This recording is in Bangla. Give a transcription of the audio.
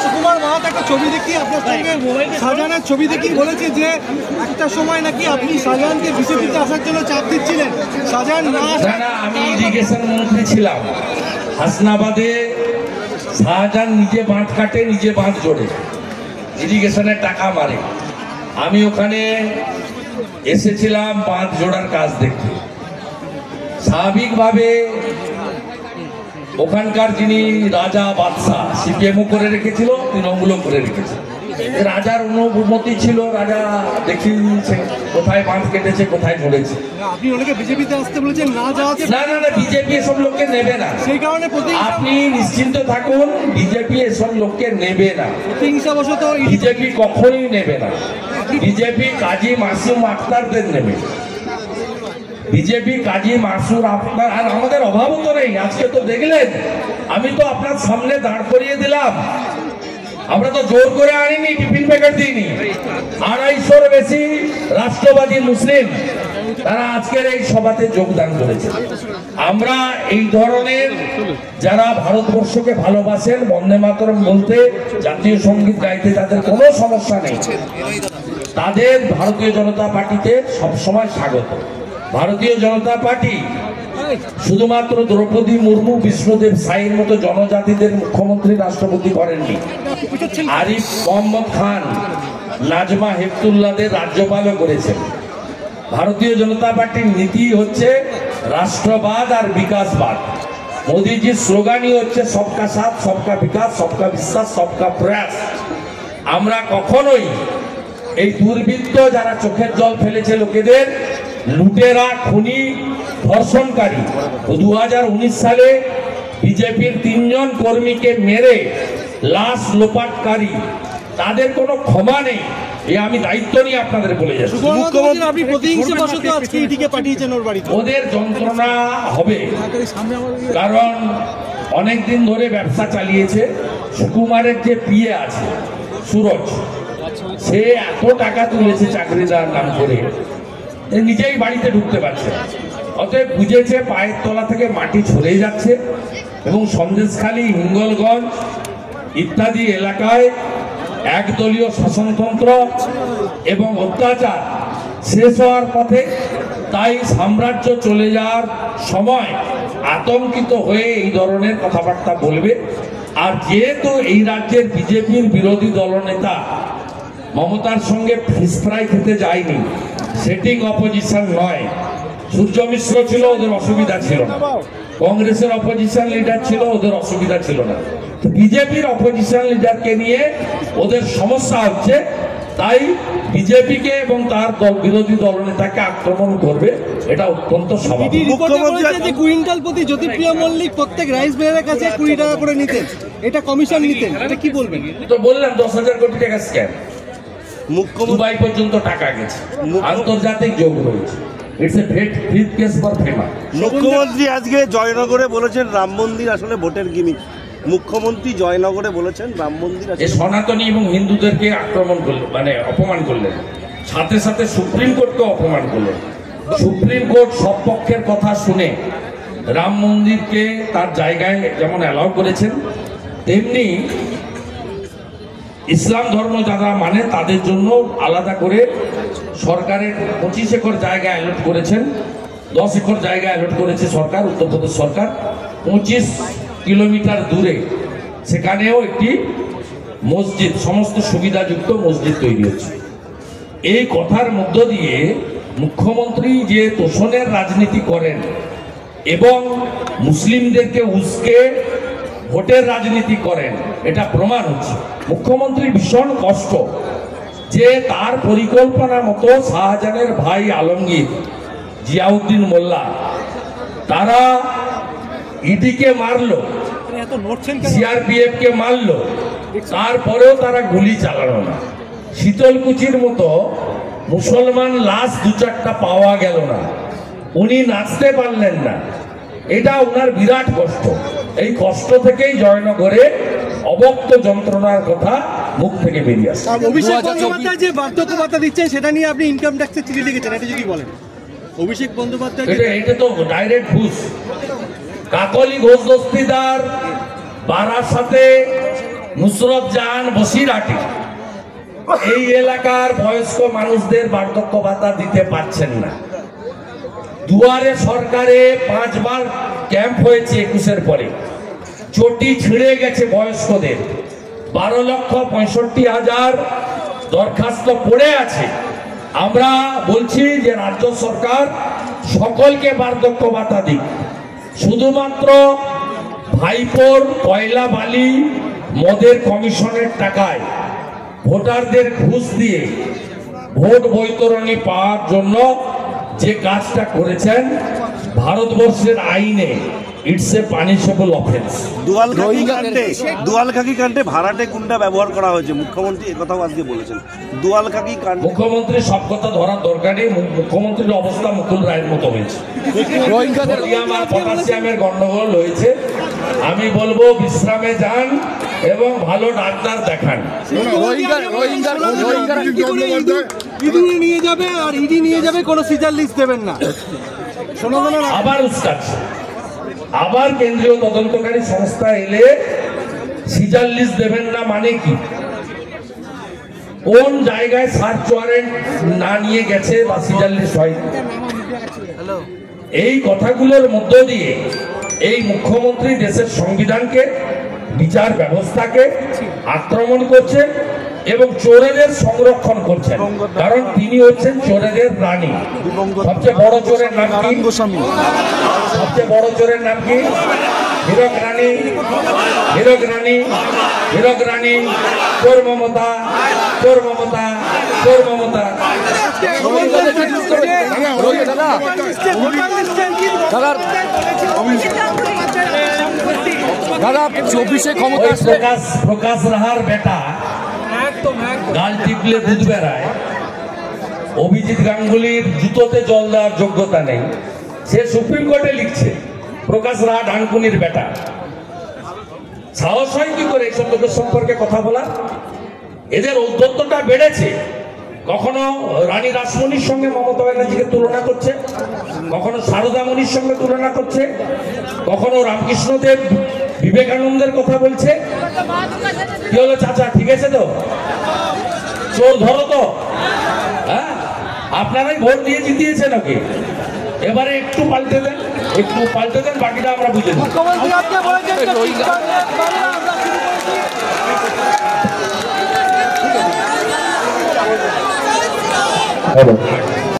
সুকুমার মাহাতো একটা ছবি দেখি আপনার সঙ্গে শাহজাহানের ছবি দেখি বলেছে যে একটা সময় নাকি আপনি শাহজাহানকে বিজেপিতে আসার জন্য চাপ দিচ্ছিলেন। শাহজাহান না, আমি ইরিগেশন মন্ত্রী ছিলাম হাসনাবাদে। শাহজাহান নিজে বাঁধ কাটে, নিজে বাঁধ জোড়ে, ইরিগেশনের টাকা মারে। আমি ওখানে এসেছিলাম বাঁধ জোড়ার কাজ দেখতে। স্বাভাবিকভাবে ওখানকার যিনি রাজা বাদশাহ, সিপিএমও করে রেখেছিল, তৃণমূলও করে রেখেছিল। রাজার অনুমতি ছিল, রাজা দেখিয়ে দিয়েছে কোথায় বাঁধ কেটেছে, কোথায় জড়েছে। আপনি ওনাকে বিজেপিতে আসতে বলেছেন, না যাওয়াতে? না না না, বিজেপি এসব লোককে নেবে না। সেই কারণে আপনি নিশ্চিন্ত থাকুন, বিজেপি এসব লোককে নেবে না। প্রতিহিংসাবশত বিজেপি কখনোই নেবে না। বিজেপি কাজী মাসুম আক্তারদের নেবে। বিজেপি কাজী মাসুর আক্তার, আর আমাদের অভাবও তো নেই। আজকে তো দেখলেন, আমি তো আপনার সামনে দাঁড় করিয়ে দিলাম। আমরা তো জোর করে আনিনি, টিফিন প্যাকেট দিইনি। 250-র বেশি রাষ্ট্রবাদী মুসলিম তারা আজকের এই সভাতে যোগদান করেছে। আমরা এই ধরনের যারা ভারতবর্ষকে ভালোবাসেন, বন্দে মাতরম বলতে, জাতীয় সঙ্গীত গাইতে তাদের কোনো সমস্যা নেই, তাদের ভারতীয় জনতা পার্টিতে সবসময় স্বাগত। ভারতীয় জনতা পার্টি শুধুমাত্র দ্রৌপদী মুর্মু, বিষ্ণুদেব সাইয়ের মতো জনজাতিদের মুখ্যমন্ত্রী রাষ্ট্রপতি করেননি। আরিফ মোহাম্মদ খান, নাজমা হেপতুল্লাদের রাজ্যপালও করেছেন। ভারতীয় জনতা পার্টির নীতি হচ্ছে রাষ্ট্রবাদ আর বিকাশবাদ। মোদীজির স্লোগানই হচ্ছে সবকা সাথ, সবকা বিকাশ, সবকা বিশ্বাস, সবকা প্রয়াস। আমরা কখনোই এই দুর্বৃত্ত যারা চোখের জল ফেলেছে লোকেদের, লুটেরা, খুনি, ধর্ষণকারী, 2019 সালে বিজেপির 3 জন কর্মীকে মেরে লাশ লোপাটকারী, তাদের কোনো ক্ষমা নেই। আমি দায়িত্ব নিয়ে আপনাদের বলে যাচ্ছি, ওদের যন্ত্রণা হবে। কারণ অনেকদিন ধরে ব্যবসা চালিয়েছে। সুকুমারের যে পিএ আছে সুরজ, সে এত টাকা তুলেছে চাকরি দেওয়ার নাম করে, নিজেই বাড়িতে ঢুকতে পারছে। অতএব বুঝেছে পায়ের তলা থেকে মাটি ছড়ে যাচ্ছে এবং সন্দেশখালী, হিঙ্গলগঞ্জ ইত্যাদি এলাকায় একদলীয় শাসনতন্ত্র এবং অত্যাচার শেষ হওয়ার পথে। তাই সাম্রাজ্য চলে যাওয়ার সময় আতঙ্কিত হয়ে এই ধরনের কথাবার্তা বলবে। আর যেহেতু এই রাজ্যের বিজেপির বিরোধী দলনেতা মমতার সঙ্গে ফিশ ফ্রাই খেতে যায়নি, সেটিং অপোজিশন নয়। সূর্য মিশ্র ছিল, ওদের অসুবিধা ছিল না। কংগ্রেসের অপোজিশন লিডার ছিল, ওদের অসুবিধা ছিল না। বিজেপির অপোজিশন লিডারকে নিয়ে ওদের সমস্যা হচ্ছে। তাই বিজেপিকে এবং তার বিরোধী দলনেতাকে আক্রমণ করবে, এটা অত্যন্ত স্বাভাবিক। কুইন্টাল প্রতি জ্যোতিপ্রিয় মল্লিক প্রত্যেক রাইস মিলের কাছে 20 টাকা করে নিতেন, এটা কমিশন নিতেন, এটা কি বলবেন? তো বললাম 10,000 কোটি টাকা স্ক্যাম, দুবাই পর্যন্ত টাকা গেছে, আন্তর্জাতিক যোগ রয়েছে। মুখ্যমন্ত্রী আজকে জয়নগরে বলেছেন রাম মন্দির আসলে ভোটের গিমিক। মুখ্যমন্ত্রী জয়নগরে বলেছেন রাম মন্দির সনাতনী এবং হিন্দুদেরকে আক্রমণ করলেন, মানে অপমান করলেন, সাথে সাথে সুপ্রিম কোর্টকে অপমান করলেন। সুপ্রিম কোর্ট সব পক্ষের কথা শুনে রাম মন্দিরকে তার জায়গায় যেমন অ্যালাউ করেছেন, তেমনি ইসলাম ধর্ম যারা মানে তাদের জন্য আলাদা করে সরকারের 25 একর জায়গা অ্যালট করেছেন। 10 একর জায়গা অ্যালট করেছে সরকার, উত্তরপ্রদেশ সরকার। 25 কিলোমিটার দূরে সেখানেও একটি মসজিদ, সমস্ত সুবিধাযুক্ত মসজিদ তৈরি হচ্ছে। এই কথার মধ্য দিয়ে মুখ্যমন্ত্রী যে তোষণের রাজনীতি করেন এবং মুসলিমদেরকে উস্কে ভোটের রাজনীতি করেন, এটা প্রমাণ হচ্ছে। মুখ্যমন্ত্রী ভীষণ কষ্ট যে তার পরিকল্পনা মতো শাহজাহানের ভাই আলমগীর, জিয়াউদ্দিন মোল্লা, তারা ইডিকে মারলো, সিআরপিএফ কে মারলো, তারপরেও তারা গুলি চালানো না। শীতলকুচির মতো মুসলমান লাশ 2-4টা পাওয়া গেল না, উনি নাচতে পারলেন না। এটা ওনার বিরাট কষ্ট। এই কষ্ট থেকেই জয়নগরে অবক্ত যন্ত্রণার কথা মুখ থেকে বেরিয়ে আসে। অভিষেক বন্দ্যোপাধ্যায় যে বার্ধক্য ভাতা দিচ্ছেন সেটা নিয়ে আপনি ইনকাম ট্যাক্সের চিঠি লিখেছেন, এটা যদি বলেন। অভিষেক বন্দ্যোপাধ্যায় এটা তো ডাইরেক্ট ঘুষ। কাকলি ঘোষ দস্তিদার, বারাসাতে নুসরত জাহান বসিরহাটি এই এলাকার বয়স্ক মানুষদের বার্ধক্য ভাতা দিতে পারছেন না। দুয়ারে সরকারে 5 বার ক্যাম্প হয়েছে 21-এর পরে, চটি ছিঁড়ে গেছে বয়স্কদের। 12,65,000 দরখাস্ত পড়ে আছে। আমরা বলছি যে রাজ্য সরকার সকলকে বার্ধক্য ভাতা দিক। শুধুমাত্র ভাইপোর কয়লা বালি মদের কমিশনের টাকায় ভোটারদের ঘুষ দিয়ে ভোট বৈতরণী পাওয়ার জন্য যে কাজটা করেছেন, ভারতবর্ষের আইনে ইটস এ পানিশেবল অফেন্স। দুয়ালখাকি কাণ্ডে ভাড়াটে গুন্ডা ব্যবহার করা হয়েছে, মুখ্যমন্ত্রী একথাও আজকে বলেছেন। দুয়ালখাকি কাণ্ড মুখ্যমন্ত্রী সব কথা ধরার দরকার নেই। মুখ্যমন্ত্রীর অবস্থা মুকুল রায়ের মতো হয়েছে। সোডিয়াম আর পটাশিয়ামের গন্ডগোল হয়েছে। আমি বলবো বিশ্রামে যান এবং ভালো ডাক্তার দেখান। ইডি নিয়ে যাবে আর ইডি নিয়ে যাবে, কোনো সিজার লিস্ট দেবেন না। আবার উস্কাচ্ছে, আবার কেন্দ্রীয় তদন্তকারী সংস্থা এলে সিজার লিস্ট দেবেন না মানে কি? কোন জায়গায় সার্চ ওয়ারেন্ট না নিয়ে গেছে বা সিজার লিস্ট হয়নি? এই কথাগুলোর মধ্য দিয়ে এই মুখ্যমন্ত্রী দেশের সংবিধানকে, বিচার ব্যবস্থাকে আক্রমণ করছেন এবং চোরেদের সংরক্ষণ করছেন। কারণ তিনি হচ্ছেন চোরেদের রানী। সবচেয়ে বড় চোরের নাম কি? সবচেয়ে বড় চোরের নাম কি? হীরক রানী। হীরক রানী, হীরক রানী, চোর মমতা, চোর মমতা, চোর মমতা। প্রকাশ রাহার বেটা গাল টিপলে দুধ বেড়ায়। অভিজিৎ গাঙ্গুলির জুতোতে জল দেওয়ার যোগ্যতা নেই, সে সুপ্রিম কোর্টে লিখছে। প্রকাশ রাহা ডানকুনির বেটা, সাহস হয় কি করে এইসব লোকের সম্পর্কে কথা বলা? এদের ঔদ্ধত্যটা বেড়েছে। কখনো রানী রাসমণির সঙ্গে মমতা ব্যানার্জিকে তুলনা করছে, কখনো সারদামণির সঙ্গে তুলনা করছে, কখনো রামকৃষ্ণদেব বিবেকানন্দের কথা বলছে। কি হলো চাচা, ঠিক আছে তো? চোর ধরো তো। হ্যাঁ, আপনারাই ভোট দিয়ে জিতিয়েছেন ওকে। এবারে একটু পাল্টে দেন, একটু পাল্টে দেন, বাকিটা আমরা বুঝে নেব।